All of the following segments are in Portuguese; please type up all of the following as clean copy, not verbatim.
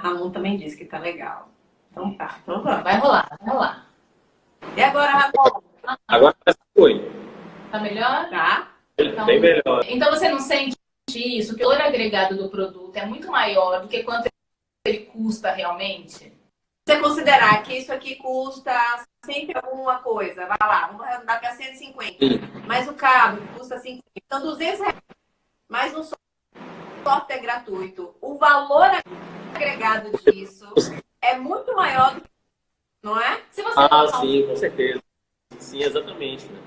Ramon também disse que tá legal. Então tá, então vamos. Vai rolar, vai rolar. E agora, Ramon? Agora foi. Tá melhor? Tá? Então, Bem melhor. então você não sente isso, que o valor agregado do produto é muito maior do que quanto ele custa realmente? Você considerar que isso aqui custa sempre alguma coisa, vai lá, vamos arredondar para 150. Sim. Mas o cabo custa 50. Então, R$200, mais um software gratuito. O valor agregado disso é muito maior, não é? Se você Sim, com certeza. Sim, exatamente. Né?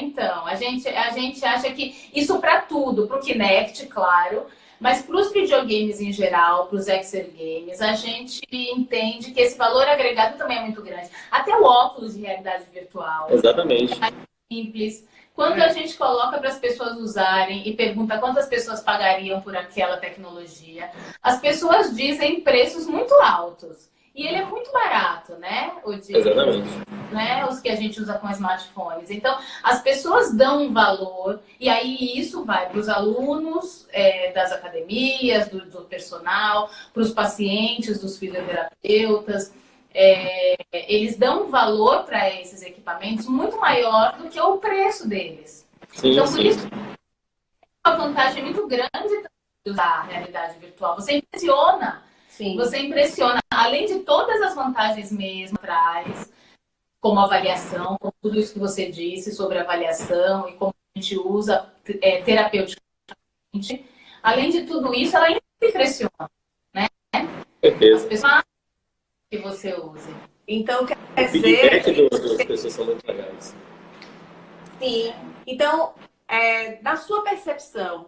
Então, a gente acha que isso para tudo, para o Kinect, claro, mas para os videogames em geral, para os Exergames, a gente entende que esse valor agregado também é muito grande. Até o óculos de realidade virtual. Exatamente. É simples. Quando a gente coloca para as pessoas usarem e pergunta quantas pessoas pagariam por aquela tecnologia, as pessoas dizem preços muito altos. E ele é muito barato, né? Exatamente. Né? Os que a gente usa com smartphones. Então, as pessoas dão um valor, e aí isso vai para os alunos das academias, do personal, para os pacientes, dos fisioterapeutas. Eles dão um valor para esses equipamentos muito maior do que o preço deles. Sim, então, por sim. isso, é uma vantagem muito grande de usar a realidade virtual. Você impressiona. Sim. Você impressiona. Além de todas as vantagens mesmo traz, como avaliação, como tudo isso que você disse sobre avaliação e como a gente usa terapeuticamente. Além de tudo isso, ela ainda impressiona, né? Certeza. As pessoas que você use. Então, quer O feedback dizer... das pessoas são muito legais. Sim. Então, na sua percepção,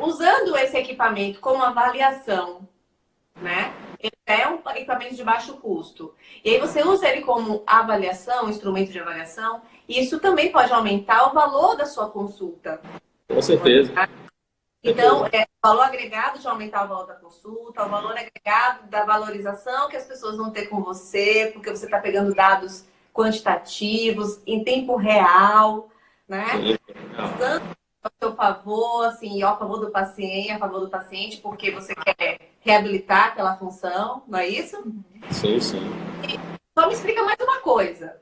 usando esse equipamento como avaliação, né? Ele é um equipamento de baixo custo. E aí você usa ele como avaliação, instrumento de avaliação, e isso também pode aumentar o valor da sua consulta. Com certeza. Então, o valor agregado de aumentar o valor da consulta, o valor agregado da valorização que as pessoas vão ter com você, porque você está pegando dados quantitativos, em tempo real, né? Usando a seu favor, assim, ao favor do paciente, a favor do paciente, porque você quer reabilitar aquela função, não é isso? Sim, sim. Só me explica mais uma coisa.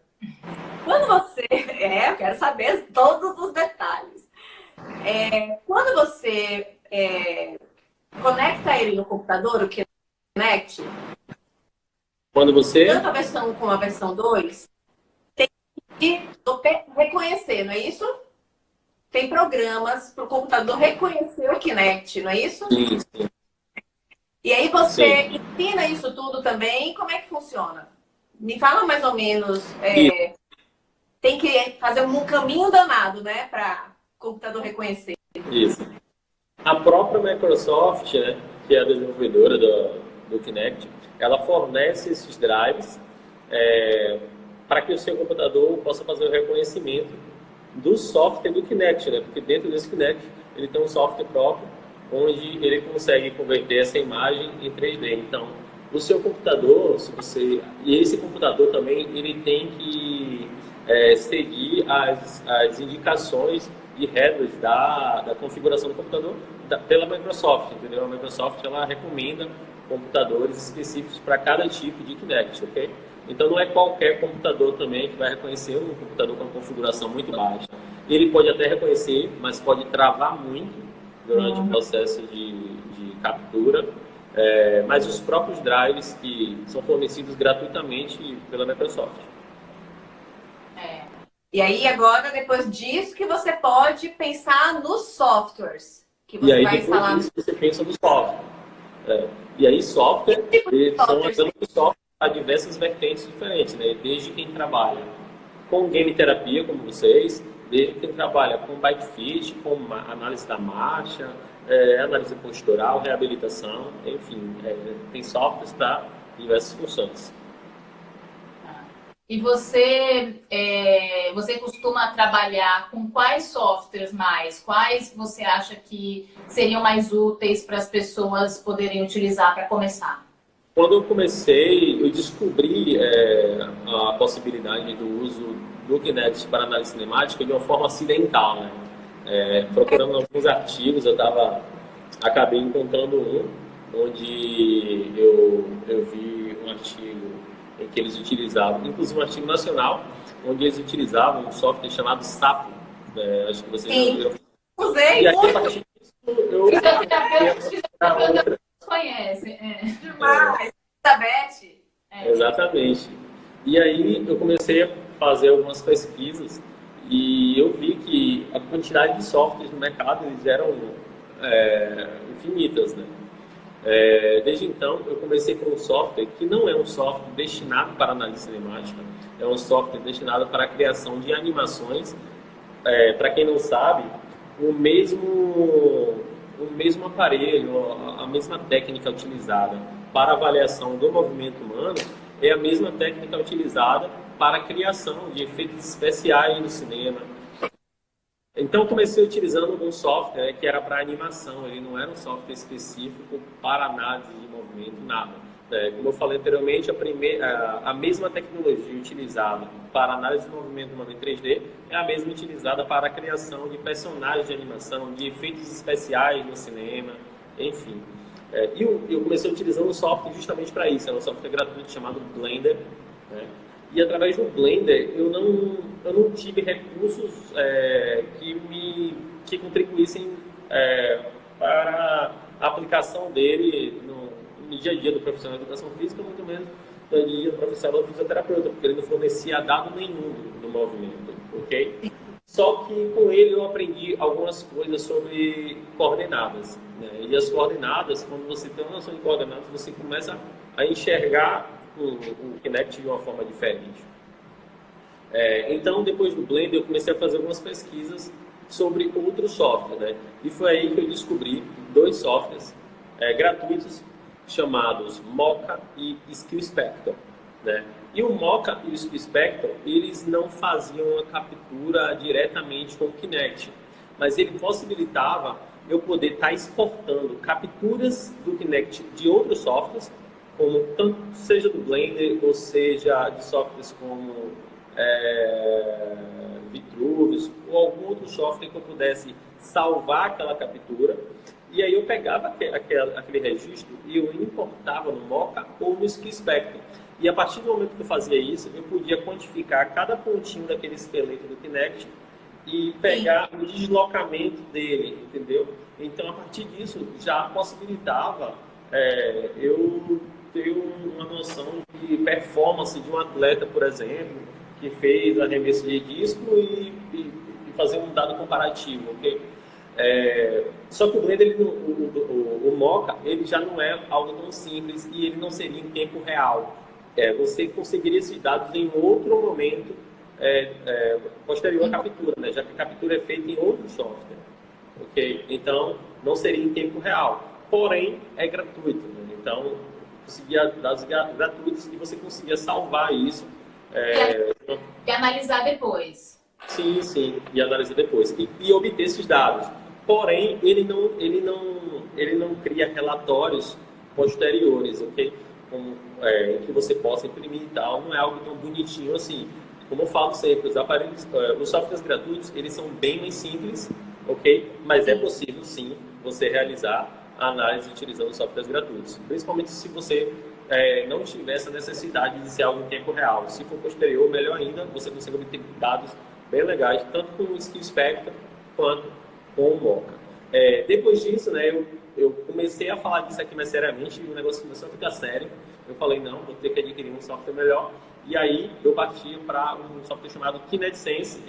Quando você... eu quero saber todos os detalhes. Quando você conecta ele no computador, o Kinect, quando você... tanto a versão 1 como a versão 2, tem que reconhecer, não é isso? Tem programas para o computador reconhecer o Kinect, não é isso? Sim, sim. E aí você ensina isso tudo também, como é que funciona? Me fala mais ou menos, tem que fazer um caminho danado, né, para o computador reconhecer. Isso. A própria Microsoft, né, que é a desenvolvedora do Kinect, ela fornece esses drives para que o seu computador possa fazer o reconhecimento do software do Kinect, né? Porque dentro desse Kinect ele tem um software próprio onde ele consegue converter essa imagem em 3D. Então, o seu computador, e esse computador também ele tem que seguir as indicações e regras da configuração do computador pela Microsoft, entendeu? A Microsoft ela recomenda computadores específicos para cada tipo de Kinect, ok? Então não é qualquer computador também que vai reconhecer um computador com uma configuração muito baixa. Ele pode até reconhecer, mas pode travar muito durante o processo de captura. Mas os próprios drives que são fornecidos gratuitamente pela Microsoft. E aí agora, depois disso, que você pode pensar nos softwares que você vai instalar. Depois disso, você pensa no software. E aí software, são software a diversas vertentes diferentes, né? Desde quem trabalha com game terapia, como vocês, desde quem trabalha com bike fit, com análise da marcha, análise postural, reabilitação, enfim, tem softwares para diversas funções. E você costuma trabalhar com quais softwares mais? Quais você acha que seriam mais úteis para as pessoas poderem utilizar para começar? Quando eu comecei, eu descobri a possibilidade do uso do Kinect para análise cinemática de uma forma acidental, né? Procurando alguns artigos, acabei encontrando um onde eu vi um artigo em que eles utilizavam, inclusive um artigo nacional, onde eles utilizavam um software chamado Sapo. Acho que vocês já ouviram. Usei E aí, muito. a partir disso, eu Fisioterapeutas conhecem. Demais. Elizabeth. Exatamente. E aí eu comecei a fazer algumas pesquisas e eu vi que a quantidade de softwares no mercado eles eram infinitas, né? Desde então, eu comecei com um software que não é um software destinado para análise cinemática, é um software destinado para a criação de animações. Para quem não sabe, o mesmo aparelho, a mesma técnica utilizada para avaliação do movimento humano é a mesma técnica utilizada para a criação de efeitos especiais no cinema. Então, comecei utilizando um software que era para animação, ele não era um software específico para análise de movimento, nada. Como eu falei anteriormente, a mesma tecnologia utilizada para análise de movimento humano em 3D é a mesma utilizada para a criação de personagens de animação, de efeitos especiais no cinema, enfim. E eu comecei utilizando um software justamente para isso, era um software gratuito chamado Blender, né? E através do Blender eu não tive recursos que contribuíssem para a aplicação dele no dia a dia do profissional de educação física, muito menos no dia a dia do profissional de fisioterapeuta, porque ele não fornecia dado nenhum do movimento, ok? Só que com ele eu aprendi algumas coisas sobre coordenadas, né? E as coordenadas, quando você tem uma noção de coordenadas, você começa a enxergar o Kinect de uma forma diferente. Então, depois do Blender, eu comecei a fazer algumas pesquisas sobre outros softwares, né? E foi aí que eu descobri dois softwares gratuitos chamados Mocha e SkillSpector, né? E o Mocha e o SkillSpector, eles não faziam a captura diretamente com o Kinect, mas ele possibilitava eu poder estar exportando capturas do Kinect de outros softwares, como tanto seja do Blender ou seja de softwares como Vitruvius ou algum outro software que eu pudesse salvar aquela captura, e aí eu pegava aquele registro e eu importava no Mocha ou no SkillSpector. E a partir do momento que eu fazia isso, eu podia quantificar cada pontinho daquele esqueleto do Kinect e pegar o deslocamento dele, entendeu? Então, a partir disso, já possibilitava eu ter uma noção de performance de um atleta, por exemplo, que fez arremesso de disco e fazer um dado comparativo, ok? Só que o Blender, o Mocha, ele já não é algo tão simples e ele não seria em tempo real. Você conseguiria esses dados em outro momento posterior à captura, né? Já que a captura é feita em outro software, ok? Então, não seria em tempo real, porém é gratuito, né? Então, conseguia dados gratuitos e você conseguia salvar isso E analisar depois. Sim, e analisar depois e obter esses dados. Porém, ele não cria relatórios posteriores, ok? Em que você possa imprimir e tal, não é algo tão bonitinho assim. Como eu falo sempre, os softwares gratuitos, eles são bem mais simples, ok? Mas é possível, sim, você realizar a análise utilizando softwares gratuitos. Principalmente se você não tiver essa necessidade de ser algo em tempo real. Se for posterior, melhor ainda, você consegue obter dados bem legais, tanto com o SkillSpector quanto com o Mocha. Depois disso, né, eu comecei a falar disso aqui mais seriamente e o negócio começou a ficar sério. Eu falei, não, vou ter que adquirir um software melhor. E aí eu parti para um software chamado KinetiSense.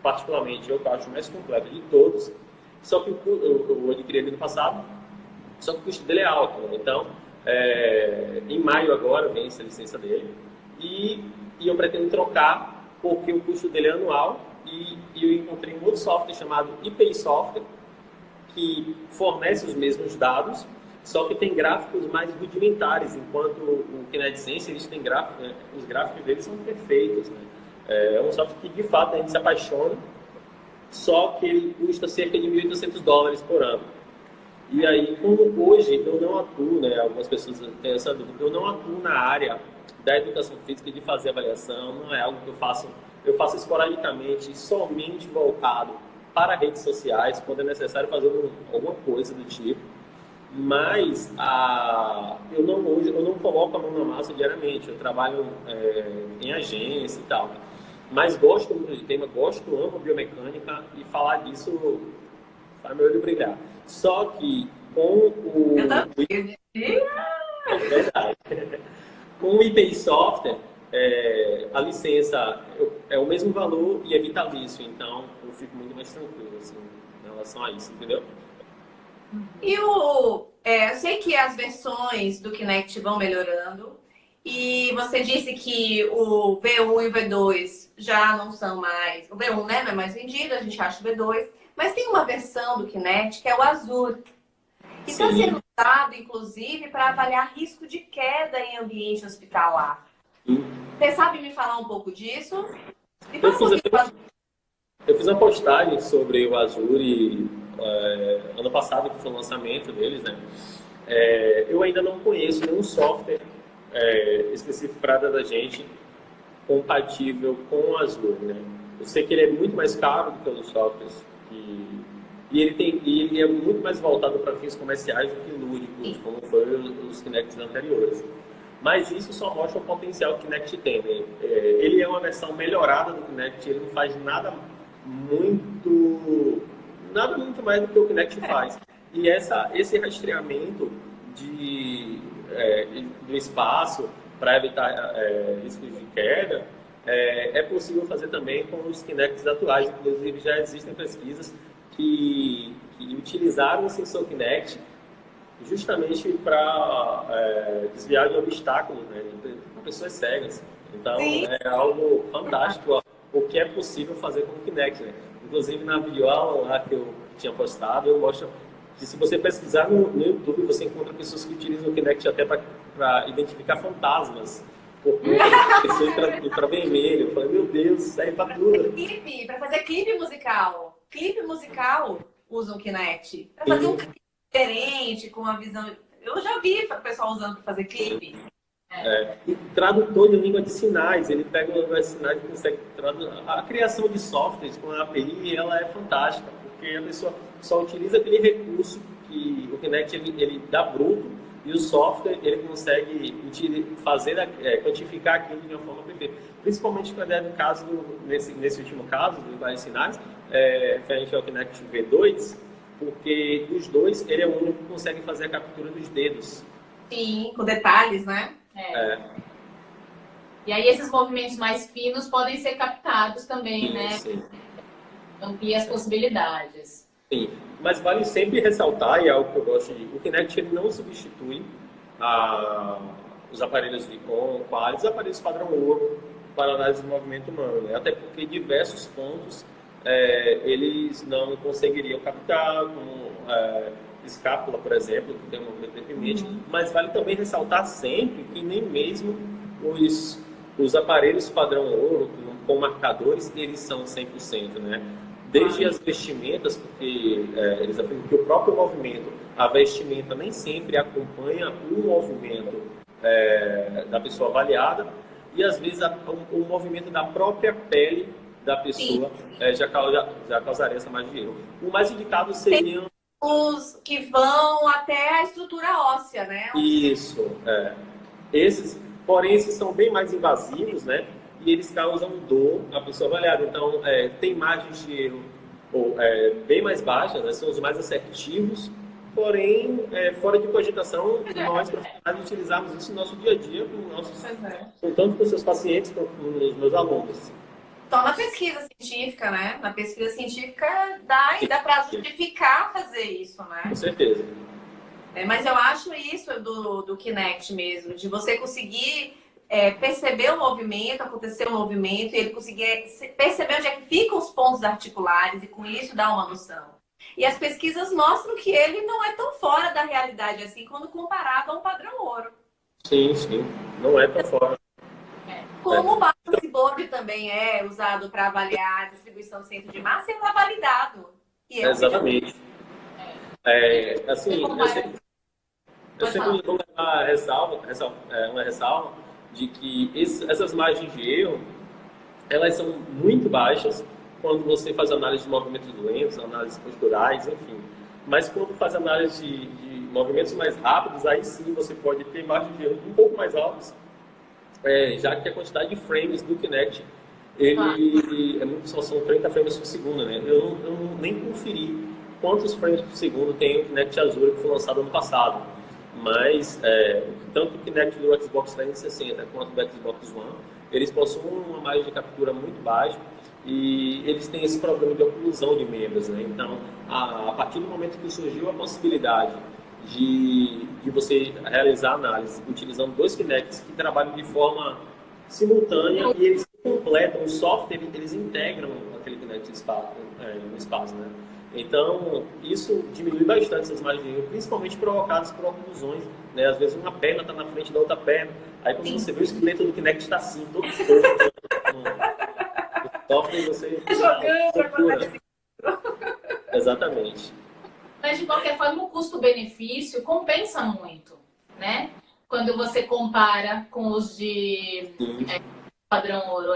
Particularmente, eu acho o mais completo de todos. Só que eu adquiri ele no passado, só que o custo dele é alto, né? Então, em maio agora vence a licença dele. E eu pretendo trocar, porque o custo dele é anual. E eu encontrei um outro software chamado IPI Software, que fornece os mesmos dados, só que tem gráficos mais rudimentares, enquanto o KinetiSense, eles têm gráficos, né? Os gráficos deles são perfeitos, né? É um software que, de fato, a gente se apaixona, só que ele custa cerca de $1.800 por ano. E aí, como hoje eu não atuo, né? Algumas pessoas têm essa dúvida, eu não atuo na área da educação física de fazer avaliação, não é algo que eu faço esporadicamente, somente voltado para redes sociais, quando é necessário fazer alguma coisa do tipo. Mas hoje eu não coloco a mão na massa diariamente. Eu trabalho em agência e tal. Mas gosto muito de tema, amo biomecânica e falar disso faz meu olho brilhar. Só que com o... Eu também. É verdade. Com o IPI Software, a licença é o mesmo valor e é vitalício. Então, eu fico muito mais tranquilo assim, em relação a isso, entendeu? E eu sei que as versões do Kinect vão melhorando. E você disse que o V1 e o V2 já não são mais. O V1, né, não é mais vendido, a gente acha o V2. Mas tem uma versão do Kinect que é o Azure. Que está sendo usado, inclusive, para avaliar risco de queda em ambiente hospitalar. Sim. Você sabe me falar um pouco disso? Eu fiz uma postagem sobre o Azure ano passado, que foi o lançamento deles, né? Eu ainda não conheço nenhum software específico para da gente compatível com o Azure, né? Eu sei que ele é muito mais caro do que os softwares e ele é muito mais voltado para fins comerciais do que lúdicos, como foram os Kinects anteriores. Mas isso só mostra o potencial que o Kinect tem, né? Ele é uma versão melhorada do Kinect, ele não faz nada muito mais do que o Kinect faz. E esse rastreamento do espaço para evitar riscos de queda é possível fazer também com os Kinects atuais. Inclusive, já existem pesquisas que utilizaram o sensor Kinect justamente para desviar de obstáculos, né, de pessoas cegas. Então, Sim. é algo fantástico o que é possível fazer com o Kinect, né? Inclusive, na videoaula lá que eu tinha postado, eu mostro que se você pesquisar no YouTube, você encontra pessoas que utilizam o Kinect até para identificar fantasmas. Porque a pessoa infravermelho. Eu falei, meu Deus, isso aí para tudo. Para fazer clipe musical. Clipe musical usam o Kinect. Para fazer um clipe diferente, com uma visão... Eu já vi o pessoal usando para fazer clipe. E tradutor de língua de sinais, ele pega uma língua de sinais e consegue traduzir. A criação de softwares com a API, ela é fantástica, porque a pessoa só utiliza aquele recurso que o Kinect ele dá bruto, e o software ele consegue quantificar aquilo de uma forma perfeita. Principalmente quando é no caso, nesse último caso, do linguagem de sinais, referente ao Kinect V2, porque dos dois, ele é o único que consegue fazer a captura dos dedos. Sim, com detalhes, né? E aí esses movimentos mais finos podem ser captados também, né? Sim. Amplia as possibilidades. Sim, mas vale sempre ressaltar, e é algo que eu gosto de... O Kinect ele não substitui os aparelhos Vicon, Qualis, os aparelhos padrão ouro para análise do movimento humano, né? Até porque em diversos pontos eles não conseguiriam captar, como escápula, por exemplo, que tem um movimento dependente, mas vale também ressaltar sempre que nem mesmo os aparelhos padrão ouro, com marcadores, eles são 100%, né? Desde as vestimentas, porque eles afirmam que o próprio movimento, a vestimenta nem sempre acompanha o movimento da pessoa avaliada, e às vezes o movimento da própria pele da pessoa já causaria essa margem de erro. O mais indicado seriam os que vão até a estrutura óssea, né? Isso, porém, esses são bem mais invasivos, né? E eles causam dor à pessoa avaliada. Então, tem margens de erro bem mais baixas, né? São os mais assertivos, porém, fora de cogitação, nós profissionais utilizamos isso no nosso dia a dia, tanto com os seus pacientes quanto com os meus alunos. Só na pesquisa científica, né? Na pesquisa científica dá para justificar fazer isso, né? Com certeza. Mas eu acho isso do Kinect mesmo, de você conseguir perceber o movimento, acontecer o movimento, e ele conseguir perceber onde é que ficam os pontos articulares e com isso dar uma noção. E as pesquisas mostram que ele não é tão fora da realidade assim quando comparado a um padrão ouro. Sim, não é tão fora. Como o balance Board também é usado para avaliar a distribuição do centro de massa, ele está validado. Exatamente. Assim, eu sempre vou levar uma ressalva de que essas margens de erro, elas são muito baixas quando você faz análise de movimentos lentos, análises posturais, enfim. Mas quando faz análise de movimentos mais rápidos, aí sim você pode ter margens de erro um pouco mais altas, já que a quantidade de frames do Kinect, ele só são 30 frames por segundo, né? Eu nem conferi quantos frames por segundo tem o Kinect Azure que foi lançado ano passado, mas tanto o Kinect do Xbox 360 quanto do Xbox One, eles possuem uma margem de captura muito baixa e eles têm esse problema de oclusão de membros, né? Então, a partir do momento que surgiu a possibilidade de você realizar análise utilizando dois Kinects que trabalham de forma simultânea e eles completam o software, eles integram aquele Kinect no espaço, né? Então, isso diminui bastante essas margens de erro, principalmente provocadas por oclusões, né? Às vezes uma perna está na frente da outra perna, aí quando você vê o esqueleto do Kinect está assim, todo torto. Software você jogando, exatamente. Mas, de qualquer forma, o custo-benefício compensa muito, né? Quando você compara com os de padrão ouro.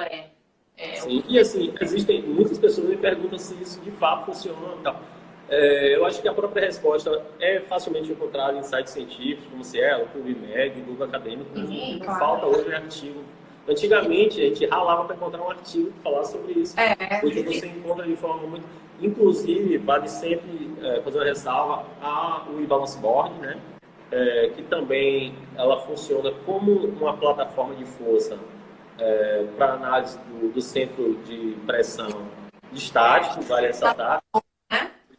Sim. E assim, existem muitas pessoas que me perguntam se isso de fato funciona e tal. Eu acho que a própria resposta é facilmente encontrada em sites científicos, como Cielo, PubMed, Google Acadêmico. Não falta hoje artigo. Antigamente, a gente ralava para encontrar um artigo que falasse sobre isso. Hoje você encontra de forma muito... Inclusive, vale sempre fazer uma ressalva ao e-balance board, né? Que também ela funciona como uma plataforma de força para análise do centro de pressão de estático, vale ressaltar.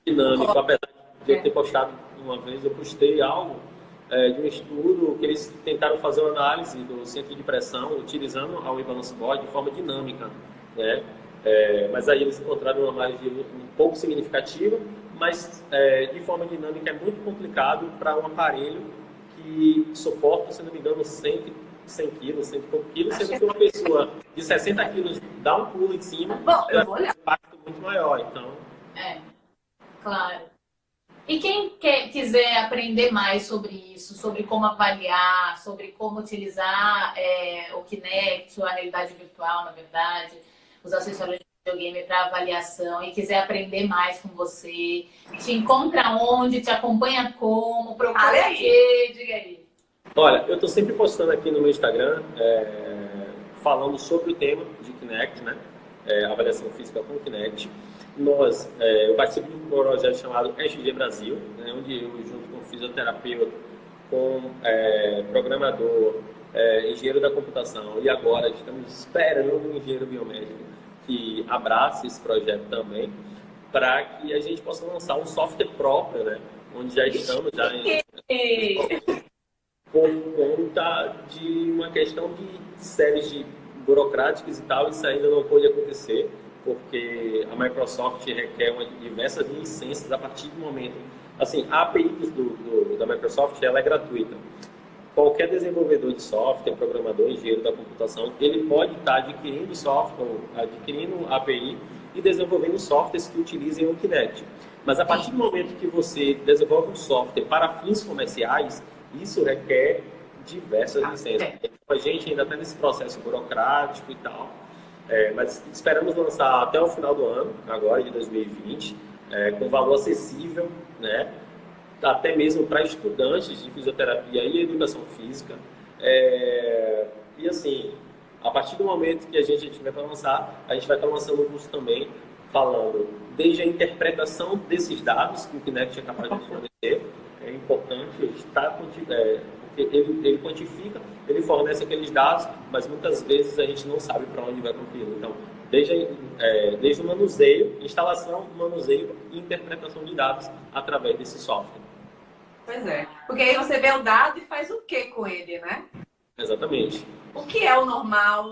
Dinâmico, apesar de eu ter postado uma vez, eu postei algo de um estudo que eles tentaram fazer uma análise do centro de pressão utilizando a e-balance board de forma dinâmica, né? Mas aí eles encontraram uma margem um pouco significativa, mas de forma dinâmica é muito complicado para um aparelho que suporta, se não me engano, 100 quilos, 100 e poucos quilos, sendo que uma pessoa de 60 quilos dá um pulo em cima, eu vou olhar. Um impacto muito maior, então... Claro. E quem quiser aprender mais sobre isso, sobre como avaliar, sobre como utilizar o Kinect, a realidade virtual, na verdade, os acessórios de videogame para avaliação, e quiser aprender mais com você, te encontra onde, te acompanha como, procura aí, diga aí. Olha, eu estou sempre postando aqui no meu Instagram, falando sobre o tema de Kinect, né? Avaliação física com Kinect. Eu participo de um projeto chamado SG Brasil, né, onde eu, junto com o fisioterapeuta, com programador, engenheiro da computação, e agora estamos esperando um engenheiro biomédico que abrace esse projeto também, para que a gente possa lançar um software próprio, né, onde já estamos por conta de uma questão de séries de burocráticas e tal, isso ainda não pôde acontecer, porque a Microsoft requer diversas licenças a partir do momento... Assim, a API da Microsoft ela é gratuita. Qualquer desenvolvedor de software, programador, engenheiro da computação, ele pode estar adquirindo software, adquirindo API e desenvolvendo softwares que utilizem o Kinect. Mas a partir do momento que você desenvolve um software para fins comerciais, isso requer diversas licenças. A gente ainda está nesse processo burocrático e tal. Mas esperamos lançar até o final do ano, agora de 2020, com valor acessível, né? Até mesmo para estudantes de fisioterapia e educação física. E assim, a partir do momento que a gente tiver para lançar, a gente vai estar lançando um curso também, falando desde a interpretação desses dados que o Kinect é capaz de fornecer. É importante estar porque ele quantifica, ele fornece aqueles dados, mas muitas vezes a gente não sabe para onde vai com aquilo. Então, desde o manuseio, instalação, manuseio e interpretação de dados através desse software. Pois é. Porque aí você vê o dado e faz o que com ele, né? Exatamente. O que é o normal?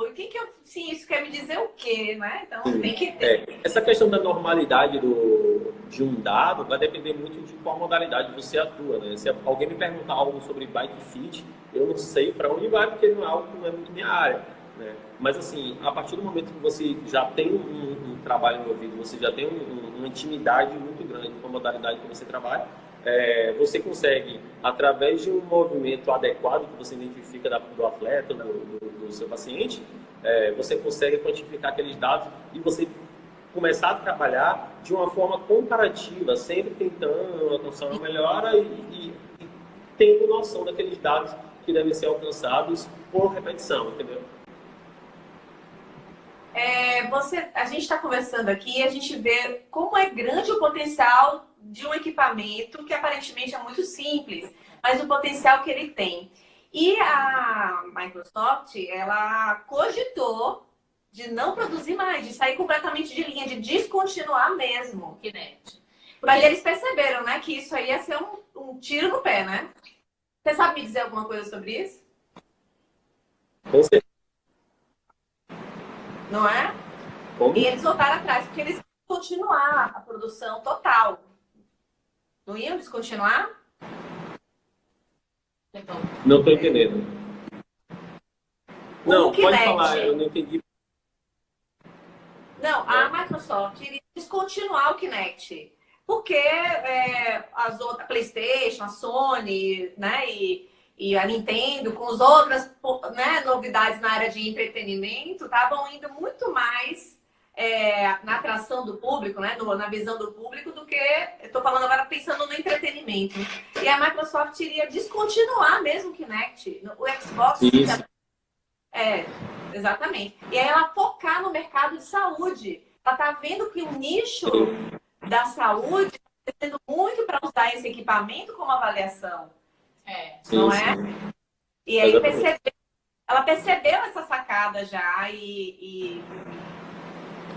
Sim, isso quer me dizer o quê, né? Então tem que ter. Essa questão da normalidade de um dado vai depender muito de qual modalidade você atua, né? Se alguém me perguntar algo sobre bike fit, eu não sei para onde vai, porque não é algo que não é muito minha área, né? Mas assim, a partir do momento que você já tem um trabalho envolvido, você já tem uma intimidade muito grande com a modalidade que você trabalha, você consegue, através de um movimento adequado que você identifica do atleta, do seu paciente, você consegue quantificar aqueles dados e você começar a trabalhar de uma forma comparativa, sempre tentando alcançar uma melhora e tendo noção daqueles dados que devem ser alcançados por repetição, entendeu? A gente está conversando aqui e a gente vê como é grande o potencial de um equipamento que aparentemente é muito simples, mas o potencial que ele tem. E a Microsoft, ela cogitou de não produzir mais, de sair completamente de linha, de descontinuar mesmo o Kinect. Mas eles perceberam, né, que isso aí ia ser um tiro no pé, né? Você sabe me dizer alguma coisa sobre isso? Com certeza. Não é? Como? E eles voltaram atrás, porque eles iam continuar a produção total. Não iam descontinuar? Então, Não estou entendendo. Não, pode Kinect. falar, eu não entendi. Não, a Microsoft iria descontinuar o Kinect. Porque as outras, a PlayStation, a Sony, né, e a Nintendo, com as outras, né, novidades na área de entretenimento, estavam indo muito mais na atração do público, né, na visão do público, do que, eu estou falando agora pensando no entretenimento. E a Microsoft iria descontinuar mesmo o Kinect. O Xbox... Isso. Exatamente. E aí ela focar no mercado de saúde. Ela está vendo que o nicho da saúde está sendo muito para usar esse equipamento como avaliação. Não é? Sim. E aí Exatamente. ela percebeu essa sacada já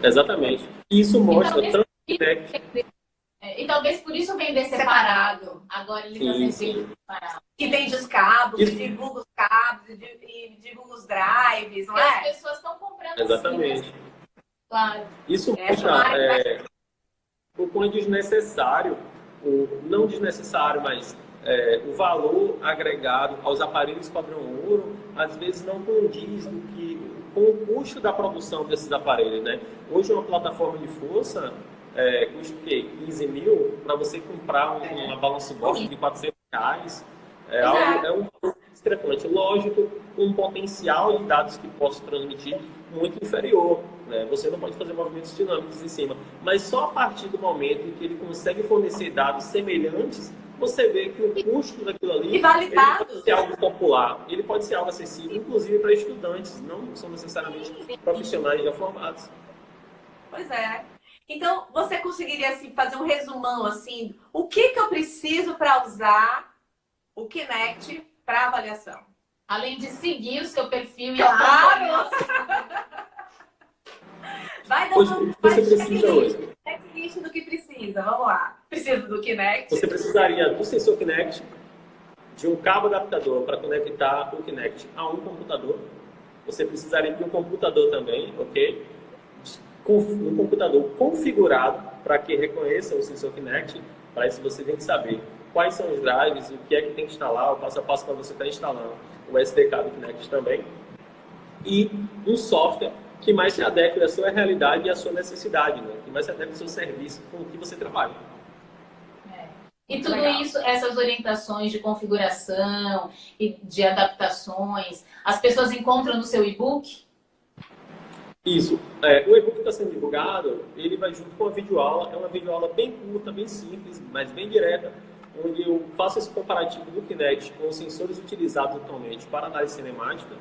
Exatamente. E isso mostra talvez tanto o Kinect. E talvez por isso vender separado. Agora ele está sendo Sim. vendido separado. que vende os cabos, Isso. divulga os cabos, e divulga os drives, não E as é? pessoas estão comprando Exatamente. assim, claro. Isso mostra o quão desnecessário, não desnecessário, mas o valor agregado aos aparelhos padrão ouro, às vezes não condiz com o custo da produção desses aparelhos, né? Hoje uma plataforma de força custa o quê? 15 mil para você comprar uma balance box de R$400. É um valor discrepante. Lógico, com um potencial de dados que possa transmitir muito inferior. Né? Você não pode fazer movimentos dinâmicos em cima. Mas só a partir do momento em que ele consegue fornecer dados semelhantes, você vê que o custo daquilo ali E validados. pode ser algo popular, ele pode ser algo acessível, inclusive para estudantes, não são necessariamente profissionais já formados. Pois é. Então, você conseguiria assim, fazer um resumão assim, o que eu preciso para usar o Kinect para avaliação? Além de seguir o seu perfil e Claro! Vai Hoje, dando o que você precisa hoje? checklist do que precisa. Vamos lá. Precisa do Kinect. Você precisaria do sensor Kinect, de um cabo adaptador para conectar o Kinect a um computador. Você precisaria de um computador também, ok? Um computador configurado para que reconheça o sensor Kinect. Para isso você tem que saber quais são os drives, o que é que tem que instalar, o passo a passo para você estar instalando o SDK do Kinect também. E um software que mais se adeque à sua realidade e à sua necessidade, né? Que mais se adeque ao seu serviço com o que você trabalha. E tudo Legal. isso, essas orientações de configuração e de adaptações, as pessoas encontram no seu e-book? Isso. O e-book que está sendo divulgado, ele vai junto com a videoaula. É uma videoaula bem curta, bem simples, mas bem direta, onde eu faço esse comparativo do Kinect com os sensores utilizados atualmente para análise cinemática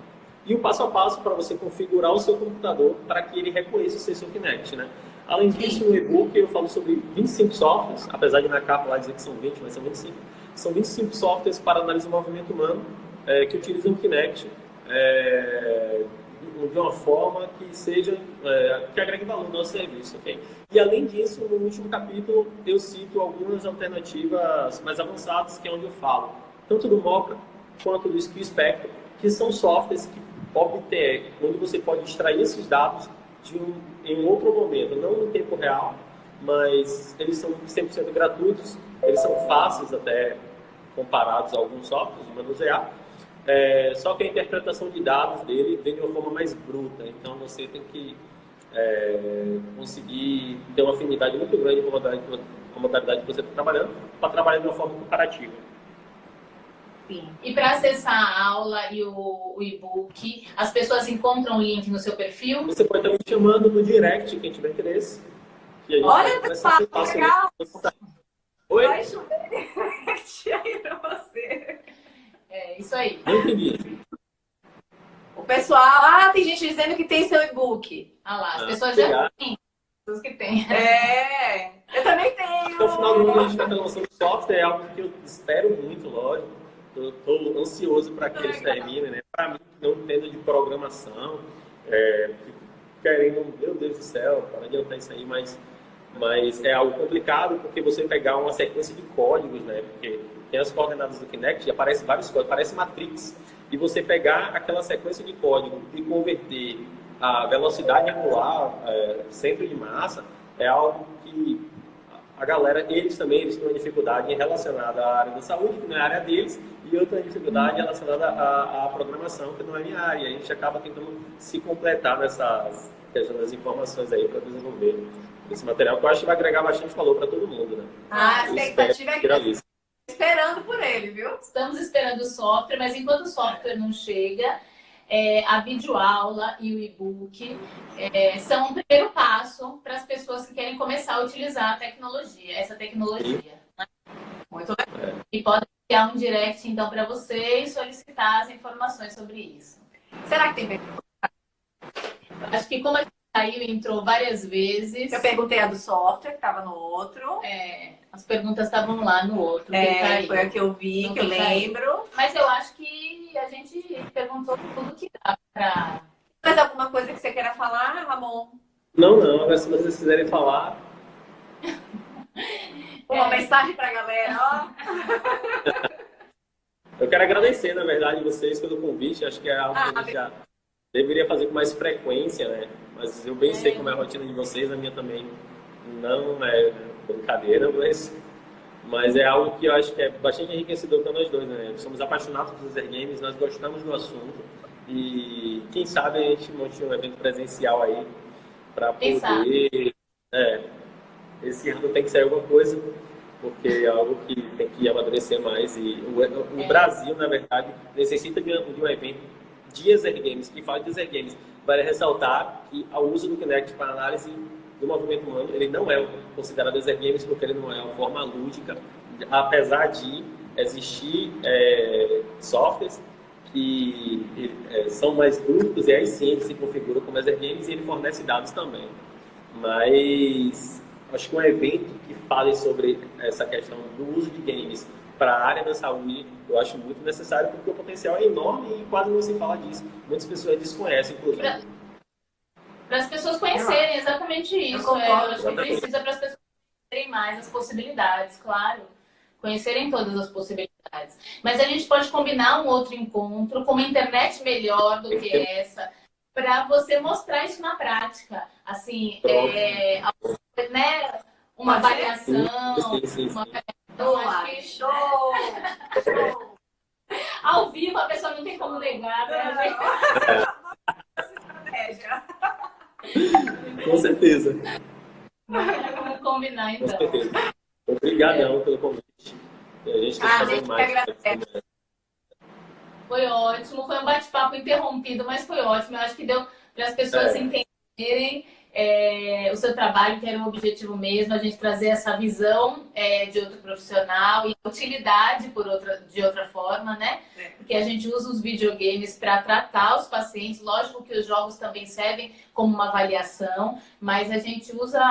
e o passo a passo para você configurar o seu computador para que ele reconheça o sensor Kinect, né? Além disso, no e-book eu falo sobre 25 softwares, apesar de na capa lá dizer que são 20, mas são 25. São 25 softwares para análise do movimento humano que utilizam o Kinect de uma forma que seja que agregue valor no nosso serviço, ok? E além disso, no último capítulo eu cito algumas alternativas mais avançadas, que é onde eu falo tanto do Mocha quanto do Skill Spectrum, que são softwares que onde você pode extrair esses dados em um outro momento, não no tempo real, mas eles são 100% gratuitos, eles são fáceis até comparados a alguns softwares de manusear. Só que a interpretação de dados dele vem de uma forma mais bruta, então você tem que conseguir ter uma afinidade muito grande com a modalidade que você está trabalhando, para trabalhar de uma forma comparativa. Sim. E para acessar a aula e o e-book, as pessoas encontram o link no seu perfil? Você pode estar me chamando no direct, quem tiver interesse. Olha, pessoal, legal! Oi? Vai chover direct aí pra você. É isso aí. Não entendi. O pessoal, tem gente dizendo que tem seu e-book. Ah lá, as pessoas já têm. As pessoas que têm. Eu também tenho. Até o final do ano a gente vai ter lançando software, é algo que eu espero muito, lógico. Estou ansioso para que eles terminem, né? Para mim, que não entendo de programação, fico querendo, meu Deus do céu, para adiantar isso aí, mas é algo complicado porque você pegar uma sequência de códigos, né? Porque tem as coordenadas do Kinect e aparece vários códigos, parece Matrix. E você pegar aquela sequência de código e converter a velocidade angular, centro de massa, é algo que a galera, eles têm uma dificuldade relacionada à área da saúde, que não é a área deles, e outra dificuldade relacionada à programação, que não é a minha área. E a gente acaba tentando se completar nessas questões das informações aí para desenvolver esse material, que eu acho que vai agregar bastante valor para todo mundo, né? A expectativa é grande. Esperando por ele, viu? Estamos esperando o software, mas enquanto o software não chega, a videoaula e o e-book são um primeiro passo para as pessoas que querem começar a utilizar a tecnologia, essa tecnologia. Né? Muito legal. E podem enviar um direct, então, para você e solicitar as informações sobre isso. Será que tem pergunta? Acho que como a gente saiu e entrou várias vezes... Eu perguntei a do software, que estava no outro. As perguntas estavam lá no outro. Foi a que eu vi, que eu lembro. Mas eu acho que a gente perguntou tudo que dá para... Mais alguma coisa que você queira falar, Ramon? Não. Agora, se vocês quiserem falar... Uma mensagem para a galera, ó. Eu quero agradecer, na verdade, vocês pelo convite. Acho que é algo que a gente já deveria fazer com mais frequência, né? Mas eu bem sei como é a rotina de vocês, a minha também não é brincadeira, mas é algo que eu acho que é bastante enriquecedor para nós dois, né? Somos apaixonados por user games, nós gostamos do assunto e quem sabe a gente monte um evento presencial aí para poder... esse ano tem que sair alguma coisa, porque é algo que tem que amadurecer mais e o Brasil, na verdade, necessita de um evento de user games, que fala de user games. Vale ressaltar que o uso do Kinect para análise do movimento humano, ele não é considerado user games porque ele não é uma forma lúdica, apesar de existir softwares que são mais lúdicos e aí sim ele se configura como user games e ele fornece dados também. Mas acho que um evento que fale sobre essa questão do uso de games para a área da saúde, eu acho muito necessário, porque o potencial é enorme e quase não se fala disso. Muitas pessoas desconhecem, inclusive. Para as pessoas conhecerem exatamente isso. Eu acho que precisa para as pessoas conhecerem mais as possibilidades, claro. Conhecerem todas as possibilidades. Mas a gente pode combinar um outro encontro com uma internet melhor do que essa, para você mostrar isso na prática. Assim, uma avaliação. Sim. Show! Ao vivo a pessoa não tem como negar, né? Estratégia. Com certeza. Vamos combinar, então. Com certeza. Obrigadão pelo convite. A gente tem que fazer mais. Foi ótimo. Foi um bate-papo interrompido, mas foi ótimo. Eu acho que deu para as pessoas entenderem o seu trabalho, que era o objetivo mesmo, a gente trazer essa visão de outro profissional e utilidade de outra forma, né? Porque a gente usa os videogames para tratar os pacientes. Lógico que os jogos também servem como uma avaliação, mas a gente usa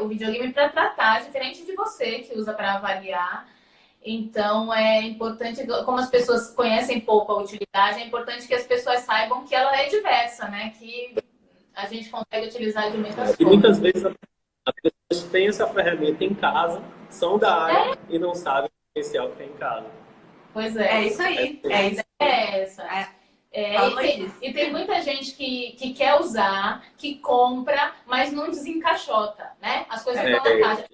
o videogame para tratar, diferente de você que usa para avaliar. Então, é importante, como as pessoas conhecem pouco a utilidade, é importante que as pessoas saibam que ela é diversa, né? Que a gente consegue utilizar de muitas formas. E muitas vezes as pessoas têm essa ferramenta em casa, são da área e não sabem o potencial que tem em casa. Pois é. É isso aí. E tem muita gente que quer usar, que compra, mas não desencaixota, né? As coisas estão na caixa.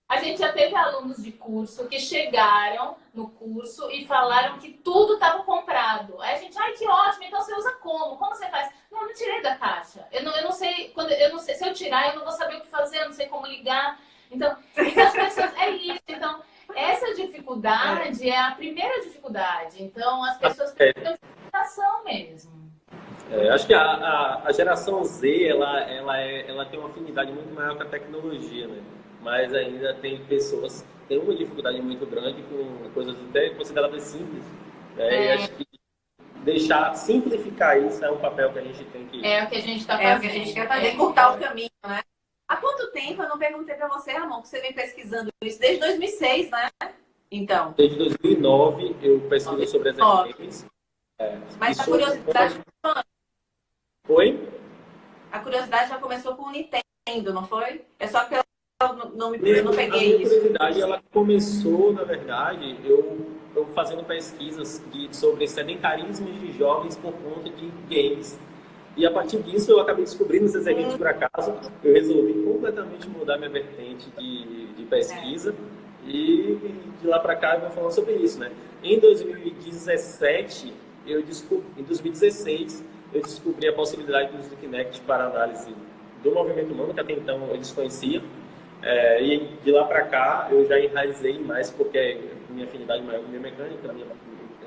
A gente já teve alunos de curso que chegaram no curso e falaram que tudo estava comprado. Aí a gente, que ótimo, então você usa como? Como você faz? Não, eu não tirei da caixa. Eu não sei, se eu tirar, eu não vou saber o que fazer, eu não sei como ligar. Então as pessoas, é isso. Então, essa dificuldade é a primeira dificuldade. Então, as pessoas precisam de educação mesmo. Acho que a geração Z, ela tem uma afinidade muito maior com a tecnologia, né? Mas ainda tem pessoas tem uma dificuldade muito grande com coisas até consideradas simples, né? E acho que simplificar isso é um papel que a gente tem que... É o que a gente está fazendo. É o que a gente quer fazer, encurtar o caminho, né? Há quanto tempo, eu não perguntei para você, Ramon, que você vem pesquisando isso? Desde 2006, né? Então. Desde 2009 eu pesquiso sobre as games. Mas a curiosidade... Oi? A curiosidade já começou com o Nintendo, não foi? É só que eu não peguei isso. A curiosidade, ela começou, na verdade, eu fazendo pesquisas sobre sedentarismo de jovens por conta de games. E a partir disso eu acabei descobrindo esses eventos por acaso. Eu resolvi completamente mudar minha vertente de pesquisa. E de lá para cá eu vou falando sobre isso, né? Em 2017, em 2016, eu descobri a possibilidade do uso do Kinect para análise do movimento humano, que até então eu desconhecia. E de lá para cá eu já enraizei mais, porque minha afinidade maior com biomecânica, a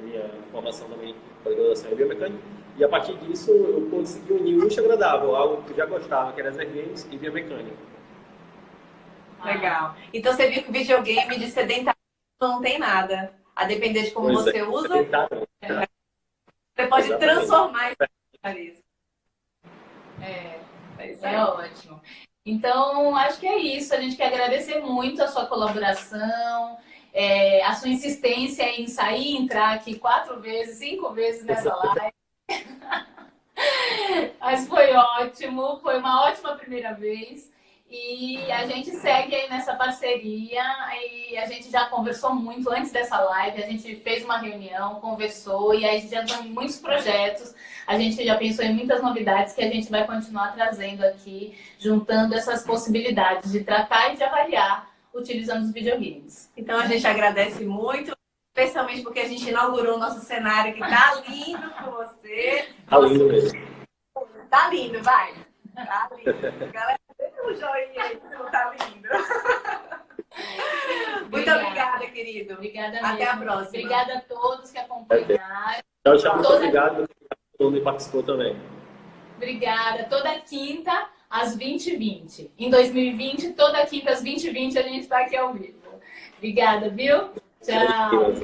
minha formação também foi graduação em biomecânica. E a partir disso eu consegui unir o útil agradável, algo que eu já gostava, que era games e biomecânica. Legal. Então você viu que o videogame de sedentarismo não tem nada. A depender de como você usa, você pode transformar isso em sedentarismo. É ótimo. Então, acho que é isso. A gente quer agradecer muito a sua colaboração, a sua insistência em sair e entrar aqui 4 vezes, 5 vezes nessa live. Mas foi ótimo, foi uma ótima primeira vez. E a gente segue aí nessa parceria e a gente já conversou muito antes dessa live, a gente fez uma reunião, conversou e aí a gente já tem muitos projetos, a gente já pensou em muitas novidades que a gente vai continuar trazendo aqui, juntando essas possibilidades de tratar e de avaliar utilizando os videogames. Então a gente agradece muito, especialmente porque a gente inaugurou o nosso cenário que tá lindo com você. Tá lindo mesmo. Tá lindo, vai. Tá lindo. Galera, um joinha aí, tá lindo. Muito obrigada, querido. Obrigada mesmo. Até a próxima. Obrigada a todos que acompanharam. Tchau, muito obrigado. Todo mundo participou também. Obrigada. Toda quinta, às 20h20. Em 2020, toda quinta, às 20h20, a gente está aqui ao vivo. Obrigada, viu? Tchau.